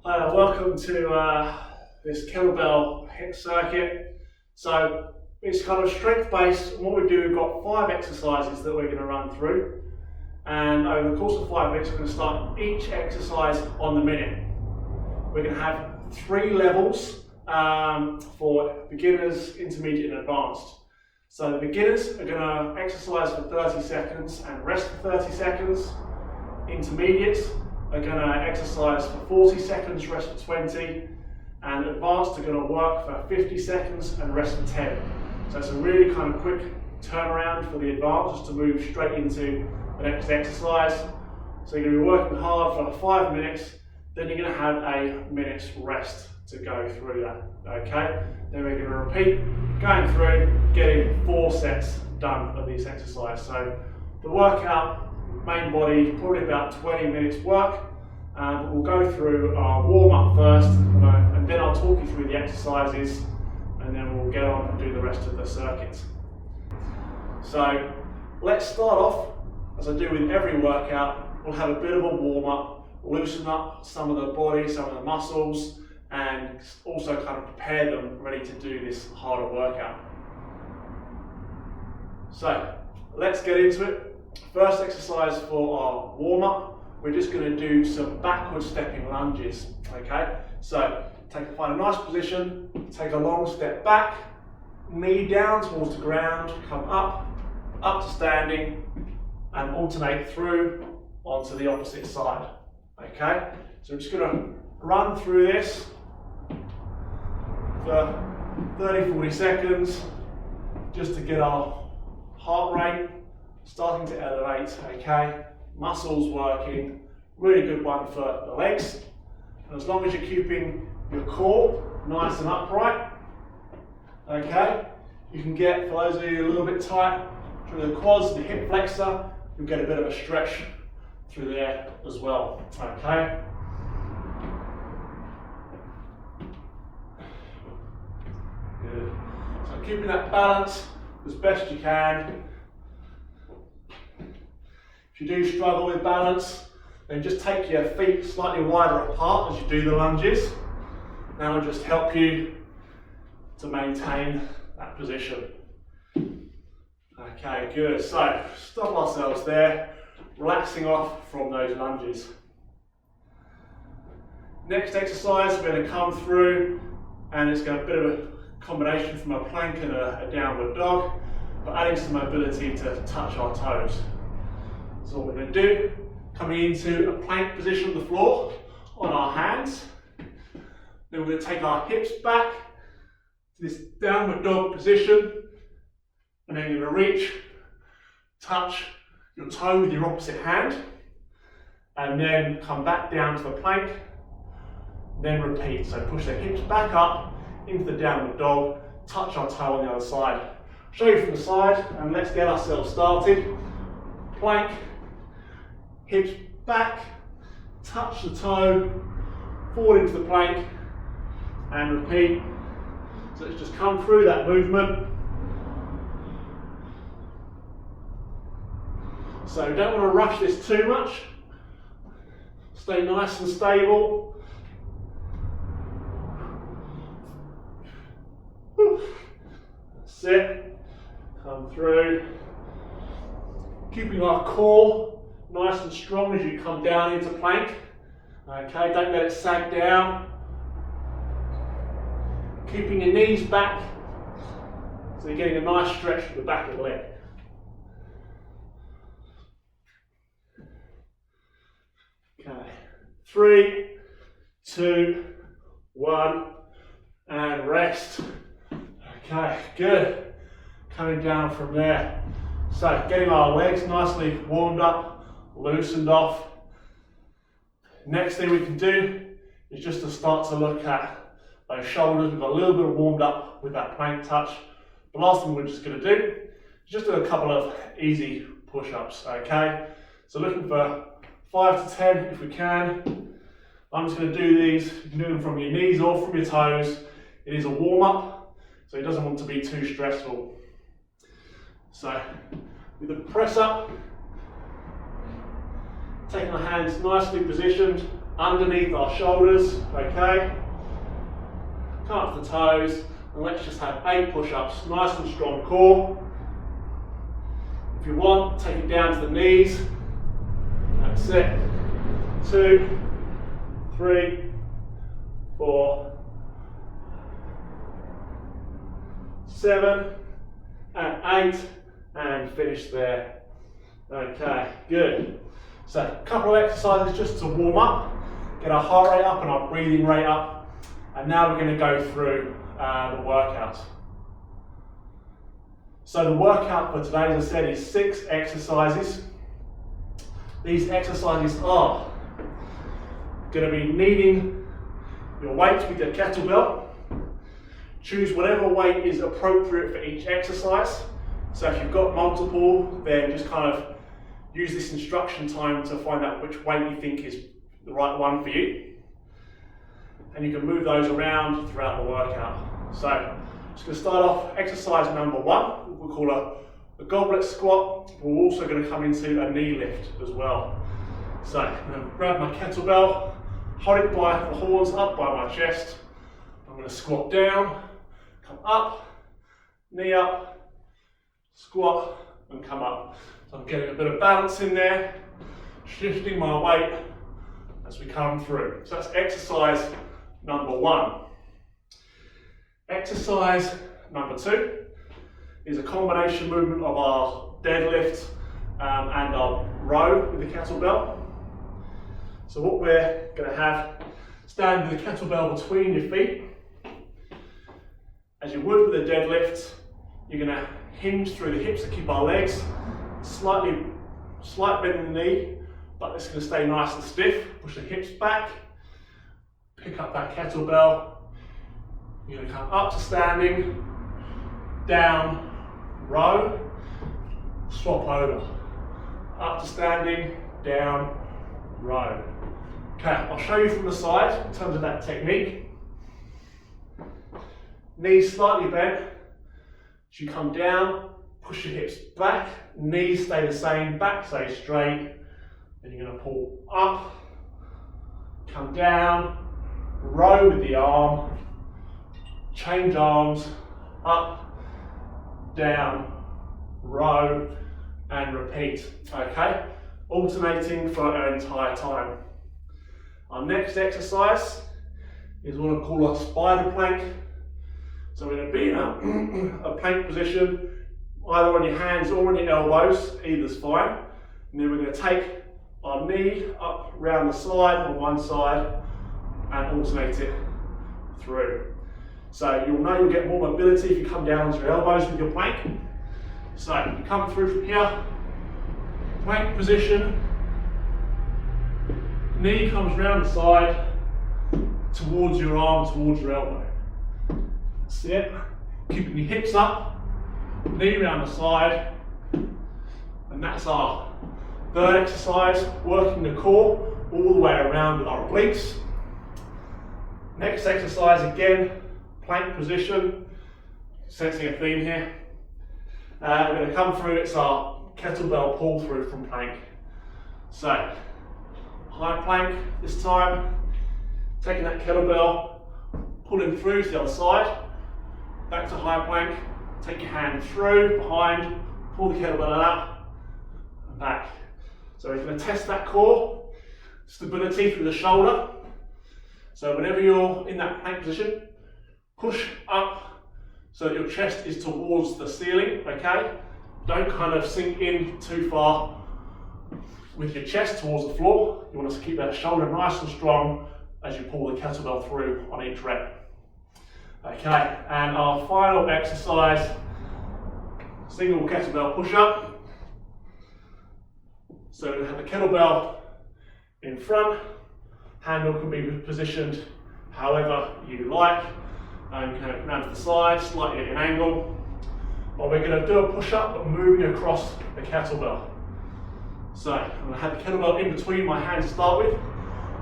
Hi, welcome to this kettlebell hit circuit. So it's kind of strength based. What we do, we've got 5 exercises that we're going to run through, and over the course of 5 minutes we're going to start each exercise on the minute. We're going to have 3 levels for beginners, intermediate and advanced. So the beginners are going to exercise for 30 seconds and rest for 30 seconds. Intermediates are going to exercise for 40 seconds, rest for 20, and advanced are going to work for 50 seconds and rest for 10. So it's a really kind of quick turnaround for the advanced, just to move straight into the next exercise. So you're going to be working hard for 5 minutes, then you're going to have a minute's rest to go through that, okay? Then we're going to repeat, going through, getting 4 sets done of this exercise. So the workout, main body, probably about 20 minutes work. We'll go through our warm-up first, and then I'll talk you through the exercises, and then we'll get on and do the rest of the circuit. So let's start off, as I do with every workout. We'll have a bit of a warm-up, loosen up some of the body, some of the muscles, and also kind of prepare them ready to do this harder workout. So let's get into it. First exercise for our warm-up, we're just going to do some backward stepping lunges, okay? So find a nice position, take a long step back, knee down towards the ground, come up to standing, and alternate through onto the opposite side, okay? So we're just going to run through this for 30-40 seconds, just to get our heart rate starting to elevate, okay? Muscles working, really good one for the legs. And as long as you're keeping your core nice and upright, okay? You can get, for those of you a little bit tight, through the quads, the hip flexor, you'll get a bit of a stretch through there as well, okay? Good. So keeping that balance as best you can. If you do struggle with balance, then just take your feet slightly wider apart as you do the lunges. That will just help you to maintain that position. Okay, good. So stop ourselves there, relaxing off from those lunges. Next exercise, we're going to come through, and it's got a bit of a combination from a plank and a downward dog, but adding some mobility to touch our toes. So what we're going to do, coming into a plank position on the floor on our hands. Then we're going to take our hips back to this downward dog position, and then you're going to reach, touch your toe with your opposite hand, and then come back down to the plank, then repeat. So push the hips back up into the downward dog, touch our toe on the other side. I'll show you from the side, and let's get ourselves started. Plank, hips back, touch the toe, forward into the plank, and repeat. So let's just come through that movement. So you don't want to rush this too much. Stay nice and stable. That's it. Come through. Keeping our core nice and strong as you come down into plank. Okay, don't let it sag down. Keeping your knees back, so you're getting a nice stretch from the back of the leg. Okay, 3, 2, 1, and rest. Okay, good. Coming down from there. So getting our legs nicely warmed up, loosened off. Next thing we can do is just to start to look at those shoulders. We've got a little bit warmed up with that plank touch. The last thing we're just going to do is just do a couple of easy push-ups, okay? So looking for 5 to 10 if we can. I'm just going to do these. You can do them from your knees or from your toes. It is a warm-up, so it doesn't want to be too stressful. So with the press up, taking our hands nicely positioned underneath our shoulders, okay? Come up to the toes, and let's just have 8 push-ups, nice and strong core. If you want, take it down to the knees. That's it. 2, 3, 4, 7, and 8, and finish there. Okay, good. So a couple of exercises just to warm up, get our heart rate up and our breathing rate up, and now we're going to go through the workout. So the workout for today, as I said, is 6 exercises. These exercises are going to be kneading your weight with your kettlebell. Choose whatever weight is appropriate for each exercise. So if you've got multiple, then just kind of use this instruction time to find out which weight you think is the right one for you. And you can move those around throughout the workout. So just going to start off exercise number 1, we'll call a goblet squat. We're also going to come into a knee lift as well. So I'm going to grab my kettlebell, hold it by the horns up by my chest. I'm going to squat down, come up, knee up, squat and come up. So I'm getting a bit of balance in there, shifting my weight as we come through. So that's exercise number 1. Exercise number 2 is a combination movement of our deadlift and our row with the kettlebell. So what we're going to have, stand with the kettlebell between your feet. As you would with a deadlift, you're going to hinge through the hips to keep our legs, slight bend in the knee, but it's going to stay nice and stiff. Push the hips back, pick up that kettlebell. You're going to come up to standing, down, row, swap over. Up to standing, down, row. Okay, I'll show you from the side in terms of that technique. Knees slightly bent. As you come down, push your hips back, knees stay the same, back stay straight. Then you're going to pull up, come down, row with the arm, change arms, up, down, row, and repeat. Okay, alternating for our entire time. Our next exercise is what I call a spider plank. So we're going to be in a plank position, either on your hands or on your elbows, either's fine. And then we're going to take our knee up round the side on one side and alternate it through. So you'll know you'll get more mobility if you come down onto your elbows with your plank. So you come through from here, plank position, knee comes round the side, towards your arm, towards your elbow. That's it. Keeping your hips up, knee round the side, and that's our 3rd exercise, working the core all the way around with our obliques. Next exercise, again, plank position, sensing a theme here. We're going to come through, it's our kettlebell pull through from plank. So, high plank this time, taking that kettlebell, pulling through to the other side, back to high plank, take your hand through, behind, pull the kettlebell up, and back. So we're going to test that core, stability through the shoulder. So whenever you're in that plank position, push up so that your chest is towards the ceiling, okay? Don't kind of sink in too far with your chest towards the floor. You want to keep that shoulder nice and strong as you pull the kettlebell through on each rep. Okay, and our final exercise, single kettlebell push-up. So we have the kettlebell in front, handle can be positioned however you like. And you can have it round to the side, slightly at an angle. But we're going to do a push-up, but moving across the kettlebell. So I'm going to have the kettlebell in between my hands to start with.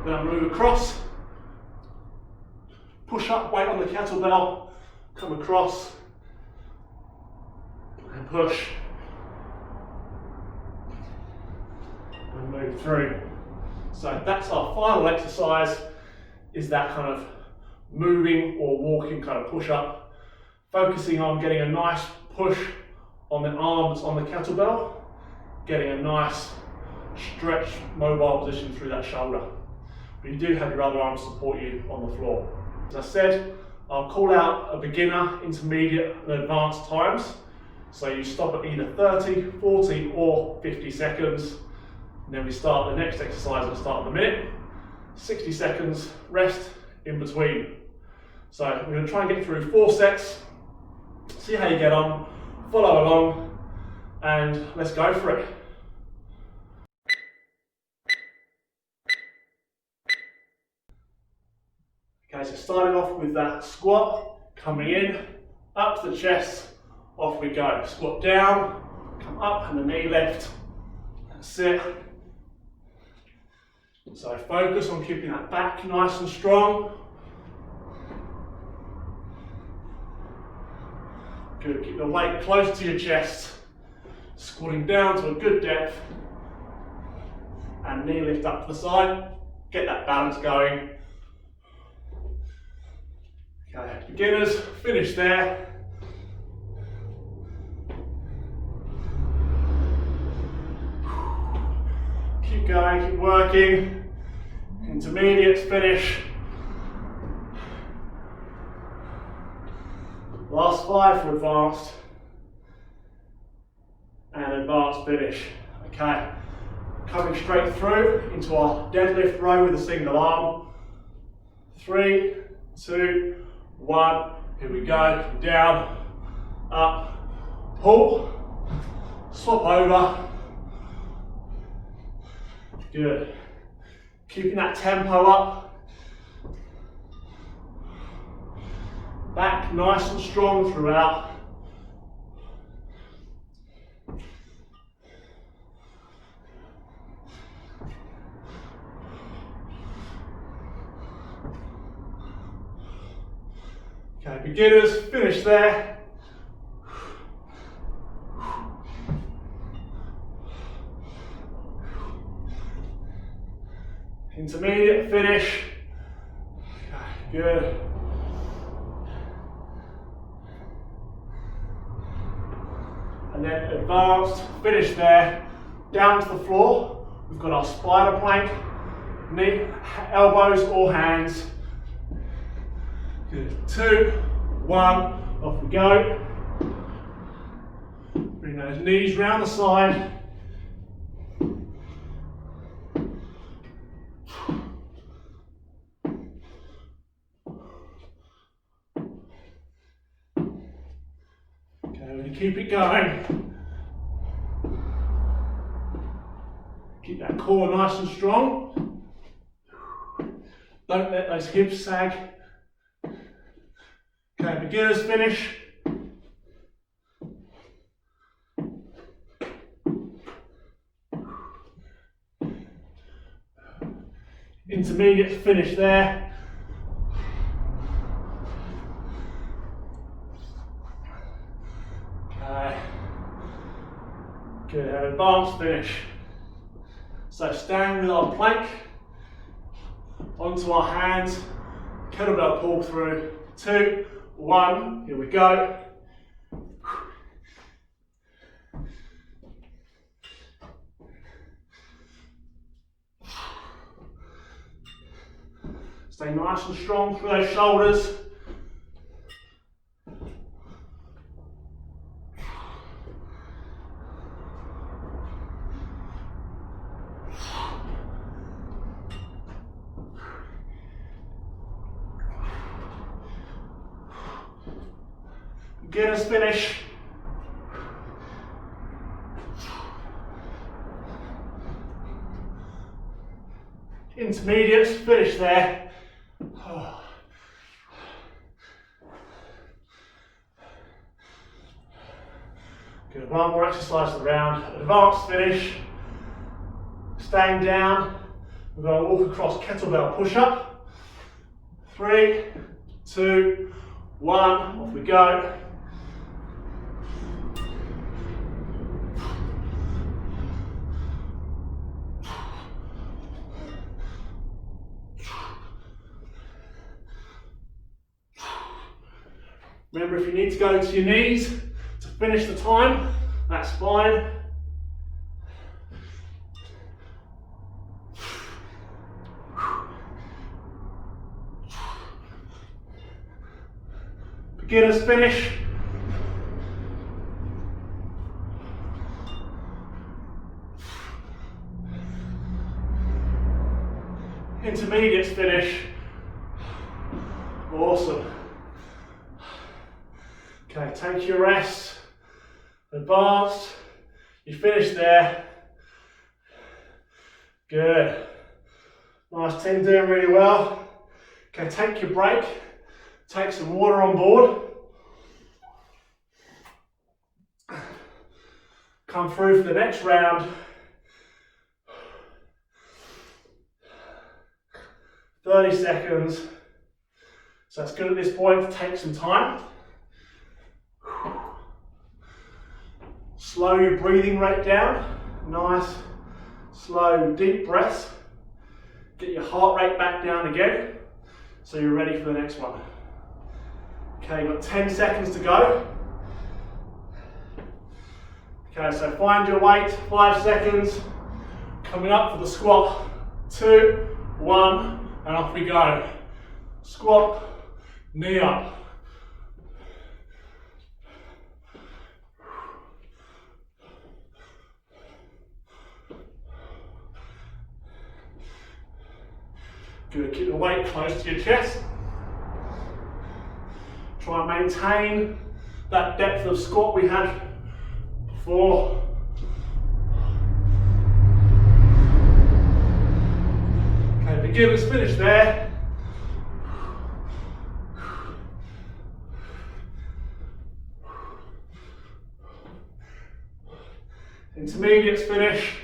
Then I'll move across, push up, weight on the kettlebell, come across, and push, and move through. So that's our final exercise, is that kind of moving or walking kind of push-up, focusing on getting a nice push on the arm that's on the kettlebell, getting a nice stretch, mobile position through that shoulder. But you do have your other arm to support you on the floor. As I said, I'll call out a beginner, intermediate and advanced times. So you stop at either 30, 40 or 50 seconds. And then we start the next exercise at the start of the minute. 60 seconds, rest in between. So we're going to try and get through 4 sets, see how you get on, follow along, and let's go for it. Okay, so starting off with that squat, coming in, up to the chest, off we go. Squat down, come up and the knee left, that's it. So focus on keeping that back nice and strong. Good, keep the weight close to your chest. Squatting down to a good depth. And knee lift up to the side. Get that balance going. Okay, beginners, finish there. Keep going, keep working. Intermediates, finish. Last 5 for advanced. And advanced finish. Okay, coming straight through into our deadlift row with a single arm. 3, 2, 1, here we go. Down, up, pull, swap over. Good. Keeping that tempo up. Back nice and strong throughout. Okay, beginners, finish there. Intermediate, finish. Okay, good. And then advanced, finish there. Down to the floor. We've got our spider plank, knee, elbows or hands. Good. 2, 1, off we go. Bring those knees round the side. Keep it going. Keep that core nice and strong. Don't let those hips sag. Okay, beginners finish. Intermediate finish there. Good, and advanced finish. So stand with our plank onto our hands, kettlebell pull through. 2, 1, here we go. Stay nice and strong through those shoulders. Beginners finish. Intermediates finish there. Good, one more exercise of the round. Advanced finish. Staying down. We're going to walk across kettlebell push-up. 3, 2, 1, off we go. Remember, if you need to go to your knees to finish the time, that's fine. Beginner's finish. Intermediates finish. Awesome. Okay, take your rest. Advanced. You finish there. Good. Nice team, doing really well. Okay, take your break. Take some water on board. Come through for the next round. 30 seconds. So it's good at this point to take some time. Slow your breathing rate down. Nice, slow, deep breaths. Get your heart rate back down again, so you're ready for the next one. Okay, you've got 10 seconds to go. Okay, so find your weight, 5 seconds. Coming up for the squat. 2, 1, and off we go. Squat, knee up. Good, keep the weight close to your chest. Try and maintain that depth of squat we had before. Okay, beginners finish there. Intermediates finish.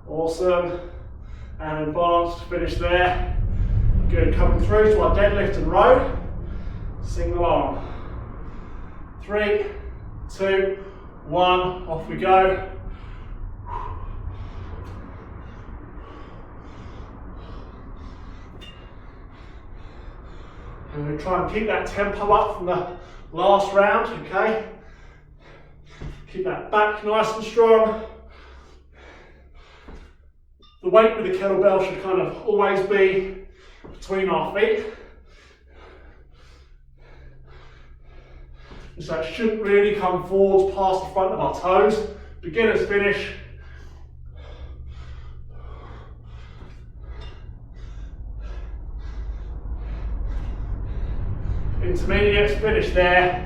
Awesome. And advanced finish there. Good, coming through to our deadlift and row. Sing along. 3, 2, 1, off we go. And we'll try and keep that tempo up from the last round, okay? Keep that back nice and strong. The weight with the kettlebell should kind of always be between our feet. And so it shouldn't really come forwards past the front of our toes. Beginners finish. Intermediates finish there.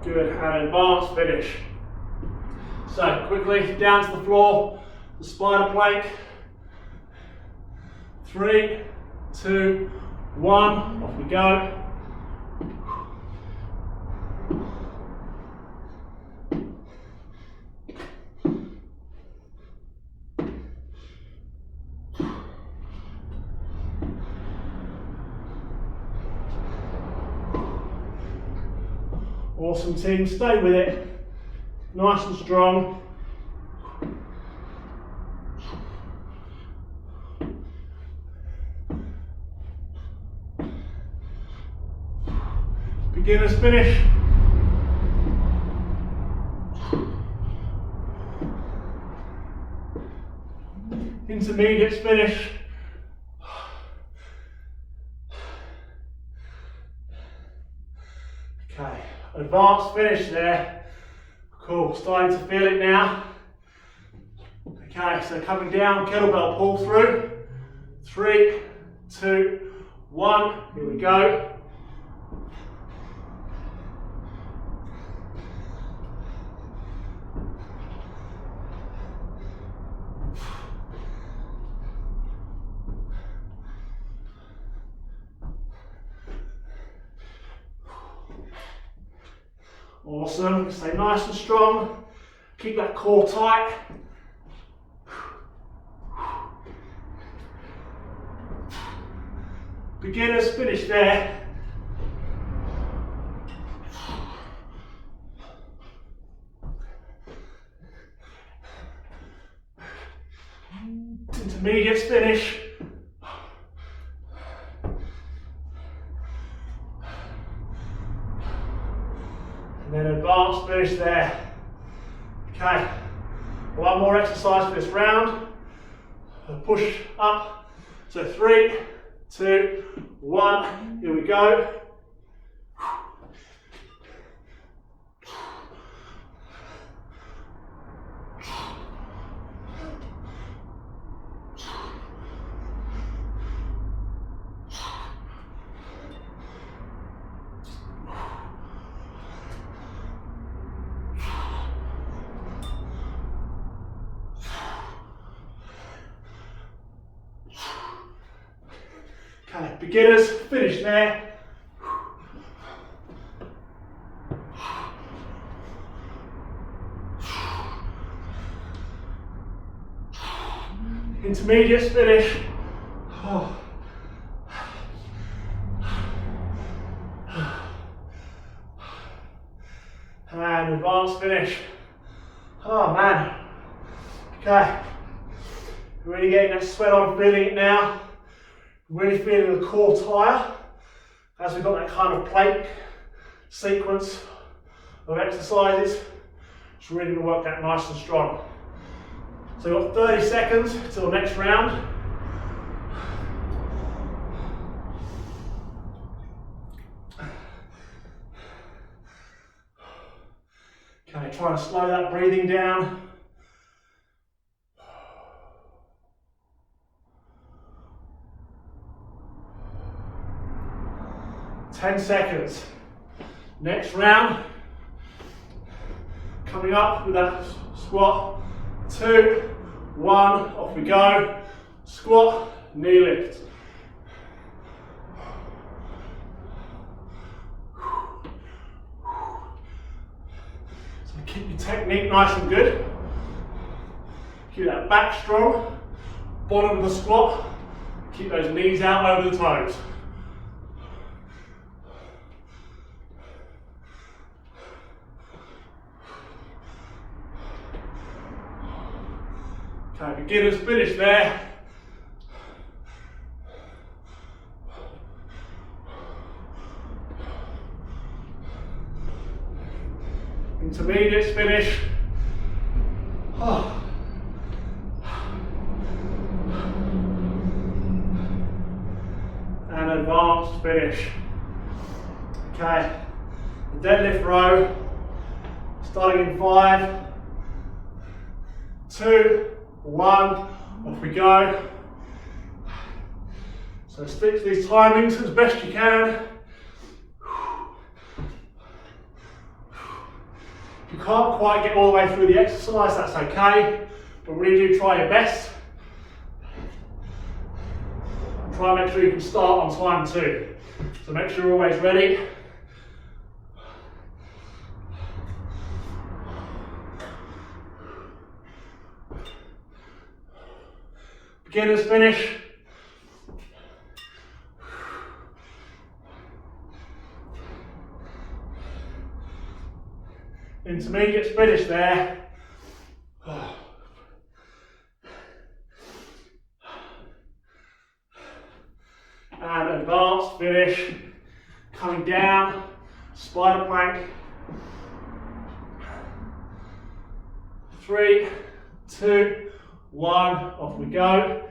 Good, and advanced finish. So quickly down to the floor, the spider plank. 3, 2, 1, off we go. Awesome team, stay with it, nice and strong. Beginners finish. Intermediates finish. Okay, advanced finish there. Cool, starting to feel it now. Okay, so coming down, kettlebell pull through. 3, 2, 1, here we go. Awesome, stay nice and strong, keep that core tight. Beginners finish there. Intermediates finish. And then advanced finish there. Okay, one more exercise for this round. A push up. So 3, 2, 1, here we go. Okay, beginners, finish there. Intermediates finish. Oh. And advanced finish. Oh man. Okay. Really getting that sweat on, feeling it now. Really feeling the core tire as we've got that kind of plank sequence of exercises. It's really going to work out nice and strong. So we've got 30 seconds till the next round. Okay, trying to slow that breathing down. 10 seconds. Next round. Coming up with that squat. 2, 1, off we go. Squat, knee lift. So keep your technique nice and good. Keep that back strong. Bottom of the squat. Keep those knees out over the toes. Okay, beginners finish there. Intermediates finish. Oh. And advanced finish. Okay, the deadlift row, starting in 5, 2, 1, off we go. So stick to these timings as best you can. If you can't quite get all the way through the exercise, that's okay, but really do try your best. Try and make sure you can start on time too. So make sure you're always ready. Beginners finish. Intermediates finish there. And advanced finish. Coming down, spider plank. 3, 2, 1, off we go.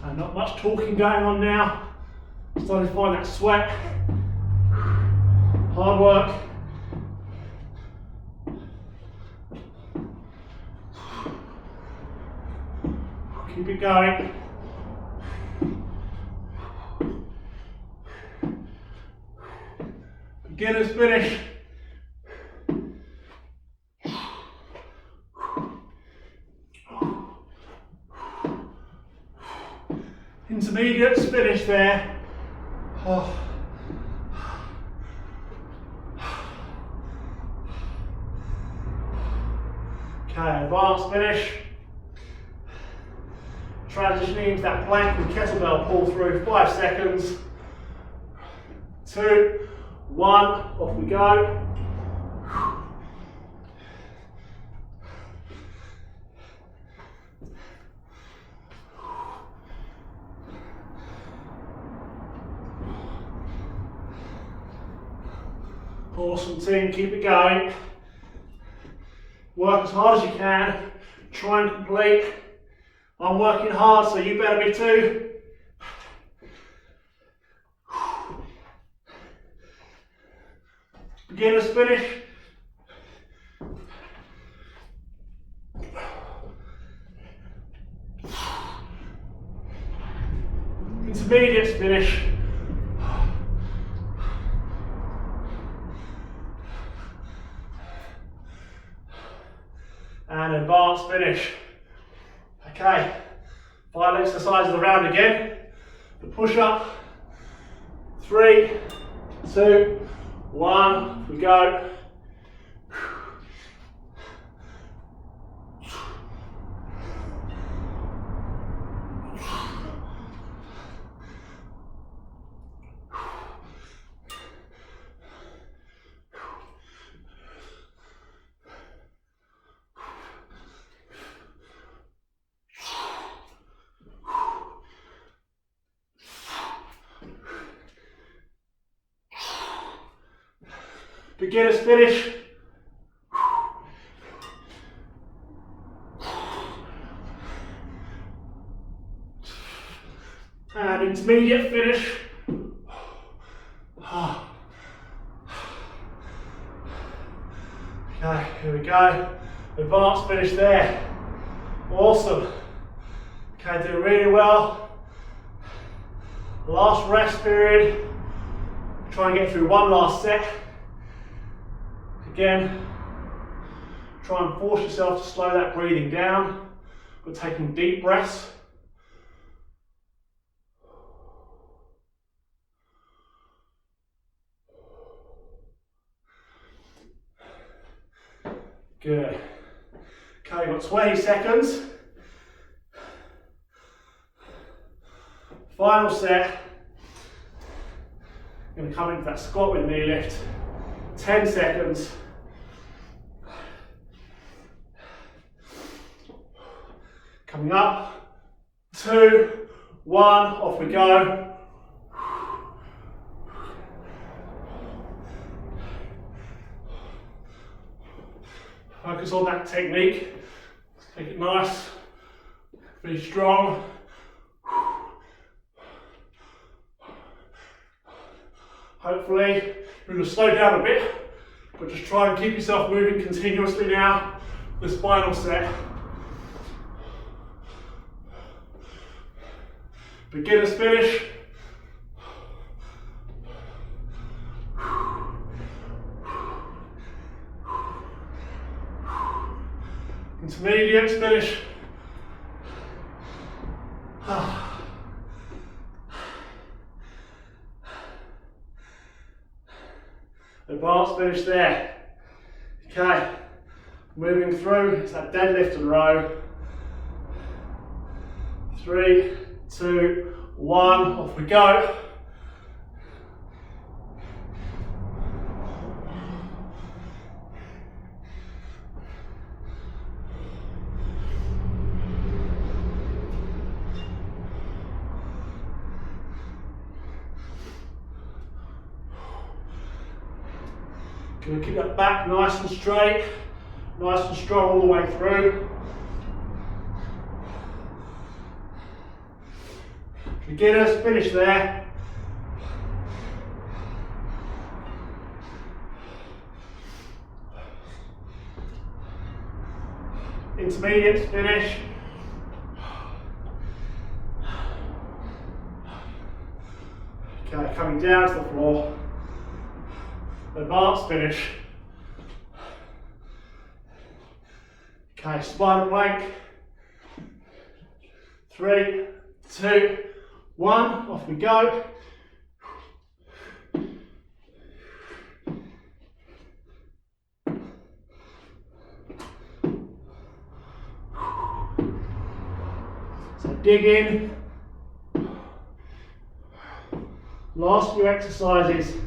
So not much talking going on now. Starting to find that sweat. Hard work. Keep it going. Beginners finish. Intermediates finish there. Oh. Okay, advanced finish. Transitioning into that plank with kettlebell pull through, 5 seconds. 2, 1, off we go. Awesome team, keep it going. Work as hard as you can. Try and complete. I'm working hard, so you better be too. Beginner's finish. Intermediate finish. And advanced finish. Okay, final exercise of the round again. The push-up. 3, 2, 1, we go. Beginner's finish. And intermediate finish. Okay, here we go. Advanced finish there. Awesome. Okay, doing really well. Last rest period. Try and get through one last set. Again, try and force yourself to slow that breathing down. We're taking deep breaths. Good. Okay, you've got 20 seconds. Final set. You're going to come into that squat with knee lift. 10 seconds. Coming up. 2, 1, off we go. Focus on that technique. Make it nice. Be strong. Hopefully, you're going to slow down a bit, but just try and keep yourself moving continuously now. This final set. Beginner's finish. Intermediate finish. Advanced finish there. Okay, moving through, it's that deadlift and row. 3, 2, 1, off we go. Going to keep that back nice and straight, nice and strong all the way through. Beginners, finish there. Intermediate, finish. Okay, coming down to the floor. Advanced finish. Okay, spider plank. 3, 2, 1, off we go. So dig in. Last few exercises.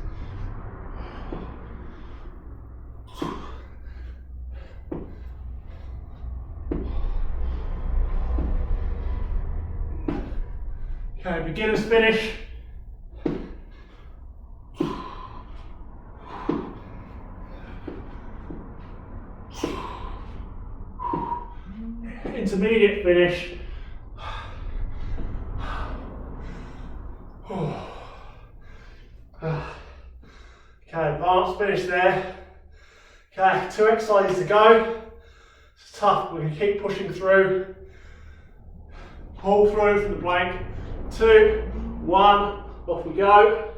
Okay, beginner's finish. intermediate finish. Okay, advanced finish there. Okay, 2 exercises to go. It's tough, we can keep pushing through. Pull through from the blank. 2, 1, off we go.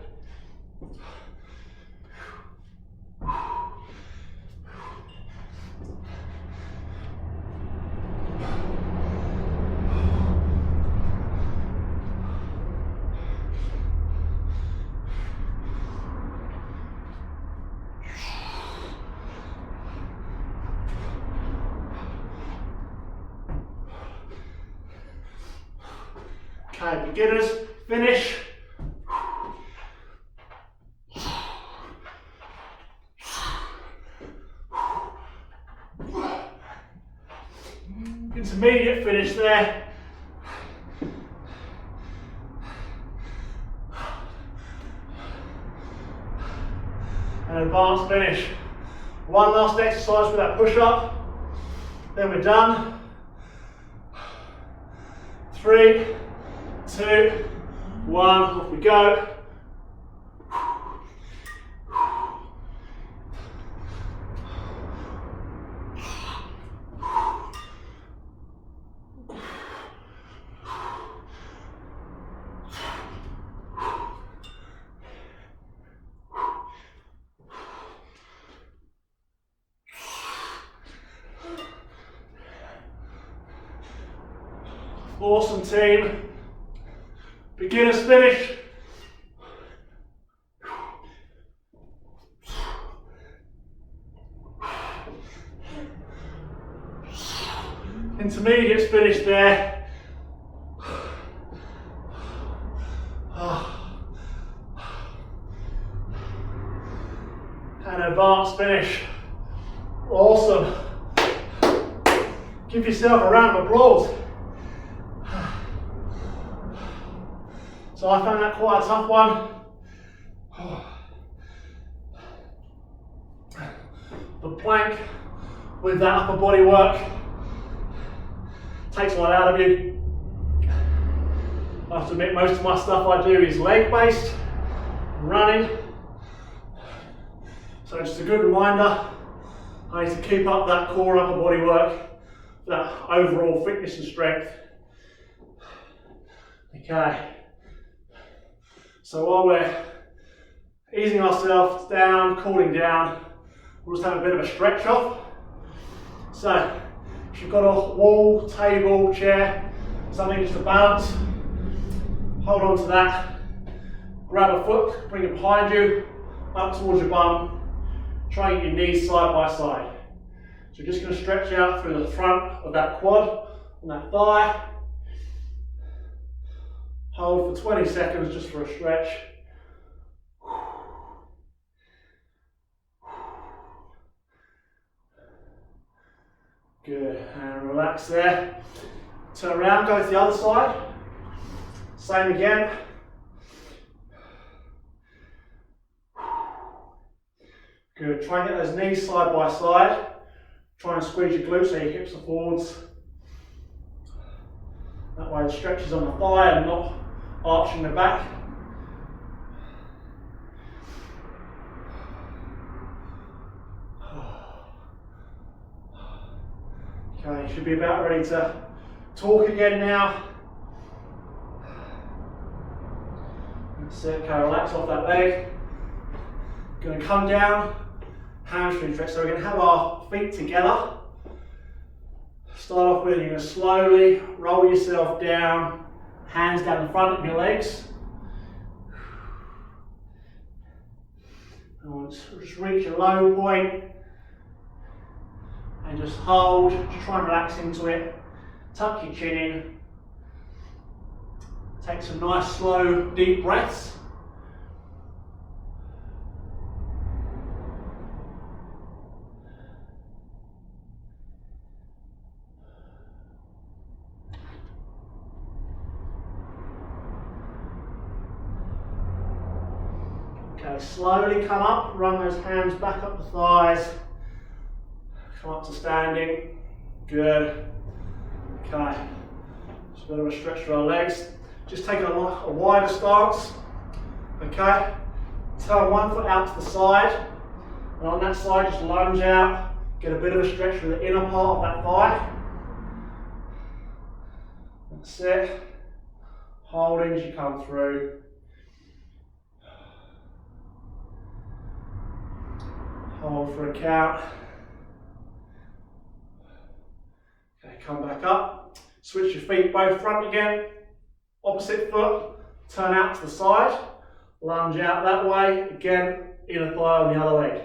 Okay, beginners, finish. Intermediate finish there. And advanced finish. One last exercise with that push-up. Then we're done. 3, 2, 1, off we go. Awesome team. Beginners finish. Intermediates finish there. And advanced finish. Awesome. Give yourself a round of applause. So I found that quite a tough one. The plank with that upper body work takes a lot out of you. I have to admit, most of my stuff I do is leg based, running. So just a good reminder, I need to keep up that core upper body work, that overall fitness and strength. Okay. So while we're easing ourselves down, cooling down, we'll just have a bit of a stretch off. So if you've got a wall, table, chair, something just to balance, hold on to that, grab a foot, bring it behind you, up towards your bum, try and get your knees side by side. So you're just going to stretch out through the front of that quad and that thigh. Hold for 20 seconds just for a stretch. Good, and relax there. Turn around, go to the other side. Same again. Good, try and get those knees side by side. Try and squeeze your glutes so your hips are forwards. That way the stretch is on the thigh and not arching the back. Okay, you should be about ready to talk again now. That's it, okay, relax off that leg. Going to come down, hamstring stretch. So we're going to have our feet together. Start off with, you're going to slowly roll yourself down, hands down the front of your legs. And just reach a low point and just hold, just try and relax into it. Tuck your chin in. Take some nice slow deep breaths. Okay, slowly come up, run those hands back up the thighs, come up to standing, good. Okay, just a bit of a stretch for our legs. Just take a wider stance. Okay, turn one foot out to the side, and on that side just lunge out, get a bit of a stretch from the inner part of that thigh. That's it. Holding as you come through. Hold for a count. Okay, come back up. Switch your feet both front again. Opposite foot, turn out to the side. Lunge out that way. Again, inner thigh on the other leg.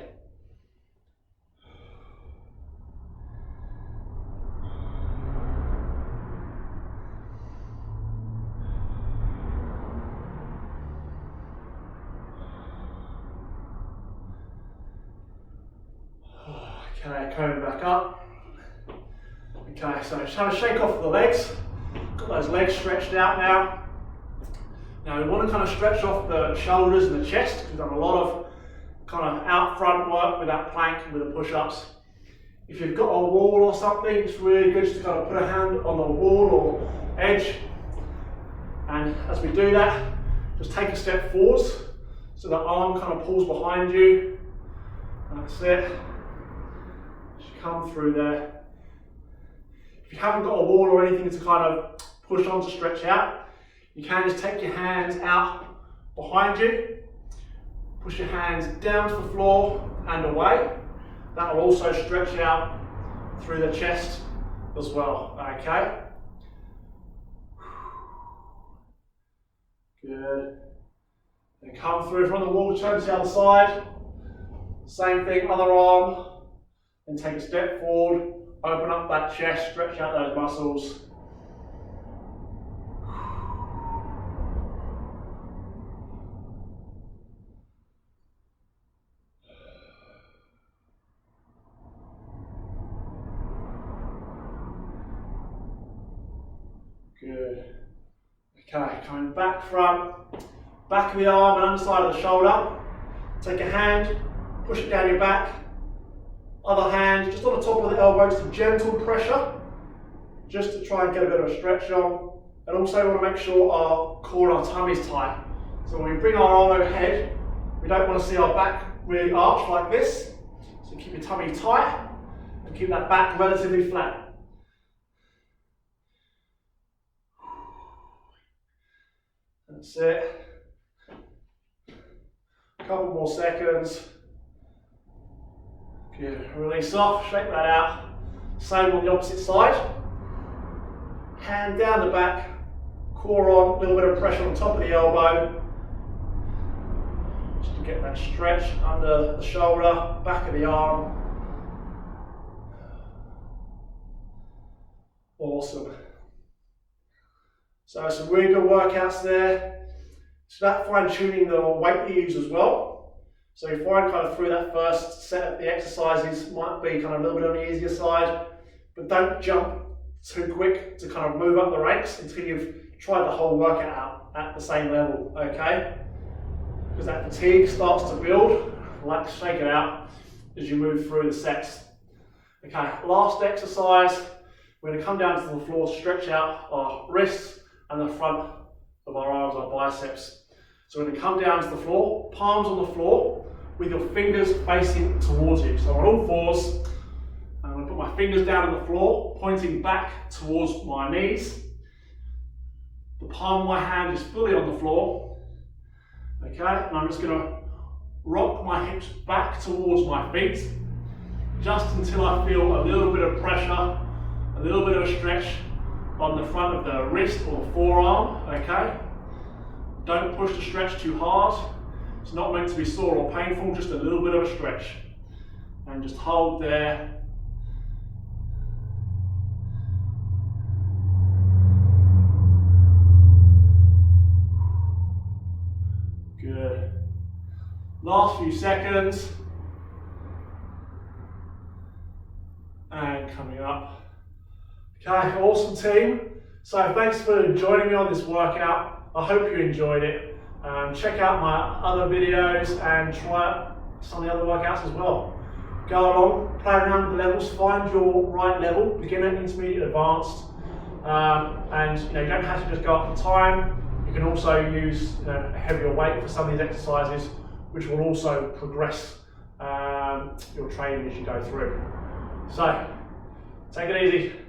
Okay, coming back up. Okay, so just have a shake off the legs. Got those legs stretched out now. Now we want to kind of stretch off the shoulders and the chest. We've done a lot of kind of out front work with that plank and with the push-ups. If you've got a wall or something, it's really good just to kind of put a hand on the wall or edge. And as we do that, just take a step forwards so the arm kind of pulls behind you. That's it. Just come through there. If you haven't got a wall or anything to kind of push on to stretch out, you can just take your hands out behind you, push your hands down to the floor and away. That will also stretch out through the chest as well, okay? Good. Then come through from the wall, turn to the other side. Same thing, other arm. Then take a step forward, open up that chest, stretch out those muscles. Good. Okay, coming back front, back of the arm and underside of the shoulder. Take a hand, push it down your back. Other hand just on the top of the elbow, some gentle pressure, just to try and get a bit of a stretch on. And also we want to make sure our core and our tummy is tight. So when we bring our arm overhead, we don't want to see our back really arch like this. So keep your tummy tight and keep that back relatively flat. That's it. A couple more seconds. Good. Release off, shake that out. Same on the opposite side. Hand down the back, core on, a little bit of pressure on top of the elbow. Just to get that stretch under the shoulder, back of the arm. Awesome. So some really good workouts there. It's about fine-tuning the weight you use as well. So you find kind of through that first set of the exercises might be kind of a little bit on the easier side, but don't jump too quick to kind of move up the ranks until you've tried the whole workout out at the same level, okay? Because that fatigue starts to build, like shake it out as you move through the sets. Okay, last exercise, we're going to come down to the floor, stretch out our wrists and the front of our arms, our biceps. So we're going to come down to the floor, palms on the floor, with your fingers facing towards you. So on all fours, I'm going to put my fingers down on the floor, pointing back towards my knees. The palm of my hand is fully on the floor. Okay, and I'm just going to rock my hips back towards my feet, just until I feel a little bit of pressure, a little bit of a stretch on the front of the wrist or the forearm, okay? Don't push the stretch too hard. It's not meant to be sore or painful, just a little bit of a stretch. And just hold there. Good. Last few seconds. And coming up. Okay, awesome team. So thanks for joining me on this workout. I hope you enjoyed it. Check out my other videos and try out some of the other workouts as well. Go along, play around with the levels, find your right level, beginner, intermediate, advanced. And you don't have to just go up for time. You can also use a heavier weight for some of these exercises, which will also progress your training as you go through. So, take it easy.